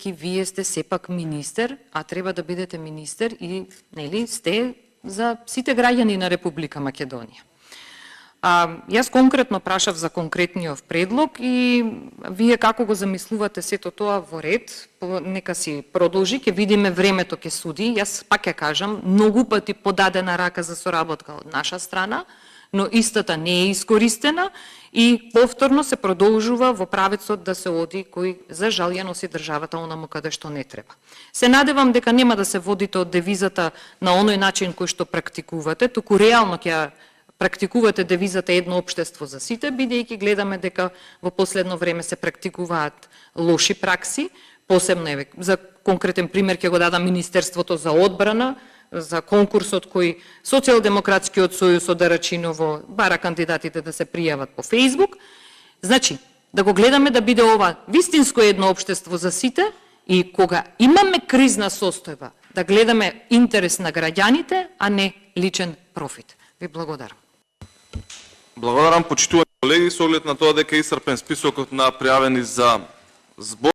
вие сте сепак министер, а треба да бидете министер и нели сте за сите граѓани на Република Македонија. Јас конкретно прашав за конкретниот предлог и вие како го замислувате сето тоа во ред, нека си продолжи, ќе видиме времето ќе суди. Јас пак ќе кажам, многу пати подадена рака за соработка од наша страна, но истата не е искористена и повторно се продолжува во правецот да се оди кој за жал ја носи државата онаму каде што не треба. Се надевам дека нема да се водите од девизата на оној начин кој што практикувате, туку реално ќе практикувате девизата едно општество за сите, бидејќи гледаме дека во последно време се практикуваат лоши пракси, посебно за конкретен пример ќе го дадам Министерството за одбрана, за конкурсот кој Социјалдемократскиот сојуз од Арачиново бара кандидатите да се пријават по Фејсбук. Значи, да го гледаме да биде ова вистинско едно општество за сите и кога имаме кризна состојба, да гледаме интерес на граѓаните, а не личен профит. Ви благодарам. Благодарам, почитувани колеги, со оглед на тоа дека е исцрпен списокот на пријавени за збор.